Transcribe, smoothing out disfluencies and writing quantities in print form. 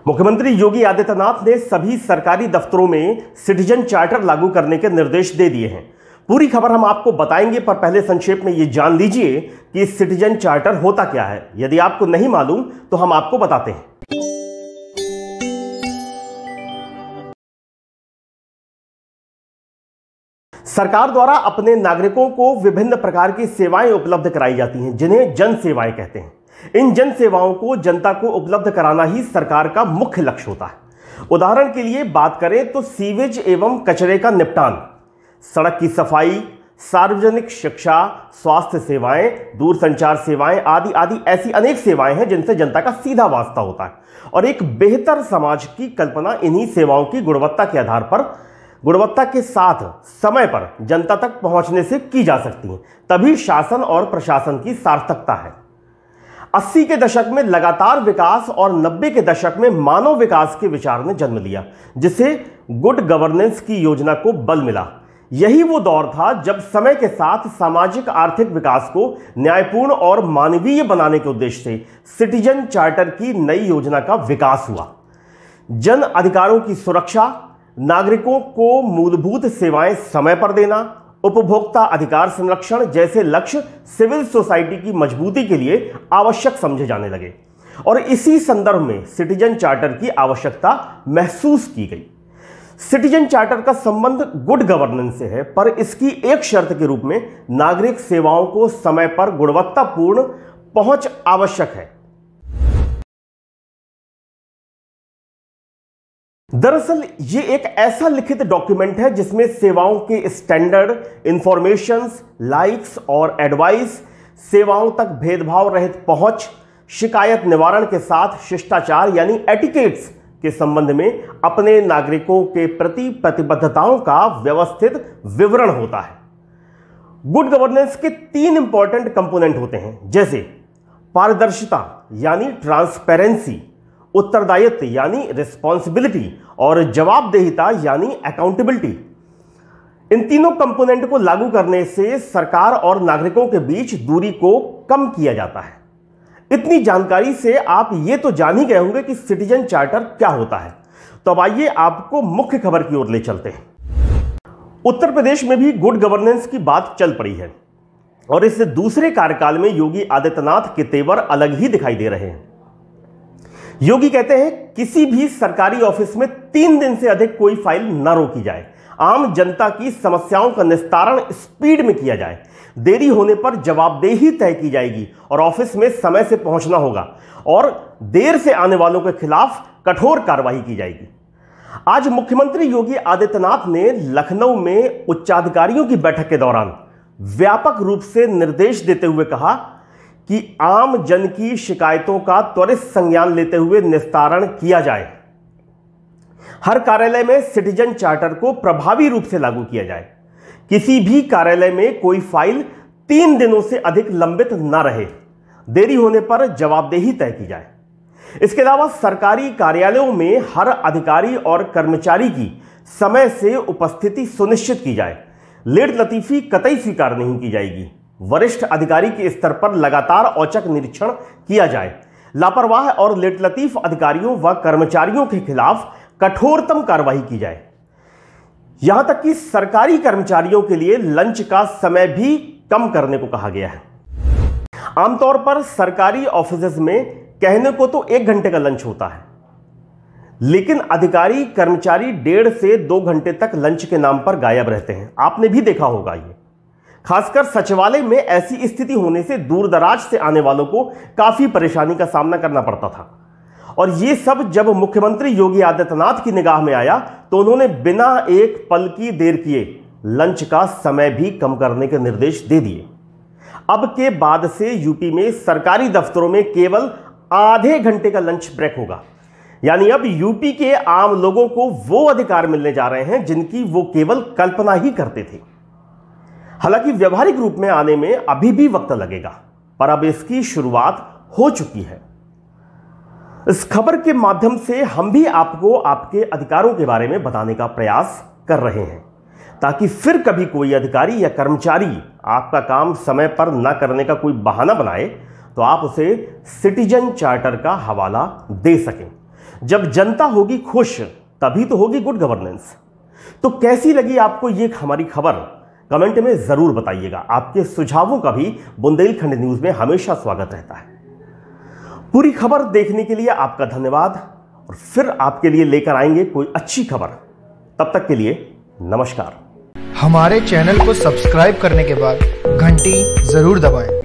मुख्यमंत्री योगी आदित्यनाथ ने सभी सरकारी दफ्तरों में सिटीजन चार्टर लागू करने के निर्देश दे दिए हैं। पूरी खबर हम आपको बताएंगे, पर पहले संक्षेप में यह जान लीजिए कि सिटीजन चार्टर होता क्या है। यदि आपको नहीं मालूम तो हम आपको बताते हैं। सरकार द्वारा अपने नागरिकों को विभिन्न प्रकार की सेवाएं उपलब्ध कराई जाती हैं, जिन्हें जन सेवाएं कहते हैं। इन जन सेवाओं को जनता को उपलब्ध कराना ही सरकार का मुख्य लक्ष्य होता है। उदाहरण के लिए बात करें तो सीवेज एवं कचरे का निपटान, सड़क की सफाई, सार्वजनिक शिक्षा, स्वास्थ्य सेवाएं, दूरसंचार सेवाएं आदि आदि ऐसी अनेक सेवाएं हैं जिनसे जनता का सीधा वास्ता होता है और एक बेहतर समाज की कल्पना इन्हीं सेवाओं की गुणवत्ता के आधार पर, गुणवत्ता के साथ समय पर जनता तक पहुंचने से की जा सकती है। तभी शासन और प्रशासन की सार्थकता है। 80 के दशक में लगातार विकास और 90 के दशक में मानव विकास के विचार ने जन्म लिया, जिसे गुड गवर्नेंस की योजना को बल मिला। यही वो दौर था जब समय के साथ सामाजिक आर्थिक विकास को न्यायपूर्ण और मानवीय बनाने के उद्देश्य से सिटीजन चार्टर की नई योजना का विकास हुआ। जन अधिकारों की सुरक्षा, नागरिकों को मूलभूत सेवाएं समय पर देना, उपभोक्ता अधिकार संरक्षण जैसे लक्ष्य सिविल सोसाइटी की मजबूती के लिए आवश्यक समझे जाने लगे और इसी संदर्भ में सिटीजन चार्टर की आवश्यकता महसूस की गई। सिटीजन चार्टर का संबंध गुड गवर्नेंस से है, पर इसकी एक शर्त के रूप में नागरिक सेवाओं को समय पर गुणवत्तापूर्ण पहुंच आवश्यक है। दरअसल ये एक ऐसा लिखित डॉक्यूमेंट है जिसमें सेवाओं के स्टैंडर्ड, इंफॉर्मेशंस, लाइक्स और एडवाइस, सेवाओं तक भेदभाव रहित पहुंच, शिकायत निवारण के साथ शिष्टाचार यानी एटिकेट्स के संबंध में अपने नागरिकों के प्रति प्रतिबद्धताओं का व्यवस्थित विवरण होता है। गुड गवर्नेंस के 3 इंपॉर्टेंट कंपोनेंट होते हैं, जैसे पारदर्शिता यानी ट्रांसपेरेंसी, उत्तरदायित्व यानी रिस्पॉन्सिबिलिटी और जवाबदेहिता यानी अकाउंटेबिलिटी। इन तीनों कंपोनेंट को लागू करने से सरकार और नागरिकों के बीच दूरी को कम किया जाता है। इतनी जानकारी से आप ये तो जान ही गए होंगे कि सिटीजन चार्टर क्या होता है। तो अब आइए आपको मुख्य खबर की ओर ले चलते हैं। उत्तर प्रदेश में भी गुड गवर्नेंस की बात चल पड़ी है और इस दूसरे कार्यकाल में योगी आदित्यनाथ के तेवर अलग ही दिखाई दे रहे हैं। योगी कहते हैं किसी भी सरकारी ऑफिस में 3 दिन से अधिक कोई फाइल न रोकी जाए, आम जनता की समस्याओं का निस्तारण स्पीड में किया जाए, देरी होने पर जवाबदेही तय की जाएगी और ऑफिस में समय से पहुंचना होगा और देर से आने वालों के खिलाफ कठोर कार्रवाई की जाएगी। आज मुख्यमंत्री योगी आदित्यनाथ ने लखनऊ में उच्चाधिकारियों की बैठक के दौरान व्यापक रूप से निर्देश देते हुए कहा कि आम जन की शिकायतों का त्वरित संज्ञान लेते हुए निस्तारण किया जाए। हर कार्यालय में सिटीजन चार्टर को प्रभावी रूप से लागू किया जाए। किसी भी कार्यालय में कोई फाइल 3 दिनों से अधिक लंबित न रहे, देरी होने पर जवाबदेही तय की जाए। इसके अलावा सरकारी कार्यालयों में हर अधिकारी और कर्मचारी की समय से उपस्थिति सुनिश्चित की जाए। लेट लतीफी कतई स्वीकार नहीं की जाएगी। वरिष्ठ अधिकारी के स्तर पर लगातार औचक निरीक्षण किया जाए। लापरवाह और लेट लतीफ अधिकारियों व कर्मचारियों के खिलाफ कठोरतम कार्रवाई की जाए। यहां तक कि सरकारी कर्मचारियों के लिए लंच का समय भी कम करने को कहा गया है। आमतौर पर सरकारी ऑफिसेज में कहने को तो 1 घंटे का लंच होता है, लेकिन अधिकारी कर्मचारी 1.5 से 2 घंटे तक लंच के नाम पर गायब रहते हैं। आपने भी देखा होगा ये। खासकर सचिवालय में ऐसी स्थिति होने से दूर दराज से आने वालों को काफी परेशानी का सामना करना पड़ता था और ये सब जब मुख्यमंत्री योगी आदित्यनाथ की निगाह में आया तो उन्होंने बिना एक पल की देर किए लंच का समय भी कम करने के निर्देश दे दिए। अब के बाद से यूपी में सरकारी दफ्तरों में केवल आधे घंटे का लंच ब्रेक होगा। यानी अब यूपी के आम लोगों को वो अधिकार मिलने जा रहे हैं जिनकी वो केवल कल्पना ही करते थे। हालांकि व्यवहारिक रूप में आने में अभी भी वक्त लगेगा, पर अब इसकी शुरुआत हो चुकी है। इस खबर के माध्यम से हम भी आपको आपके अधिकारों के बारे में बताने का प्रयास कर रहे हैं, ताकि फिर कभी कोई अधिकारी या कर्मचारी आपका काम समय पर न करने का कोई बहाना बनाए तो आप उसे सिटीजन चार्टर का हवाला दे सकें। जब जनता होगी खुश तभी तो होगी गुड गवर्नेंस। तो कैसी लगी आपको ये हमारी खबर, कमेंट में जरूर बताइएगा। आपके सुझावों का भी बुंदेलखंड न्यूज में हमेशा स्वागत रहता है। पूरी खबर देखने के लिए आपका धन्यवाद, और फिर आपके लिए लेकर आएंगे कोई अच्छी खबर। तब तक के लिए नमस्कार। हमारे चैनल को सब्सक्राइब करने के बाद घंटी जरूर दबाएं।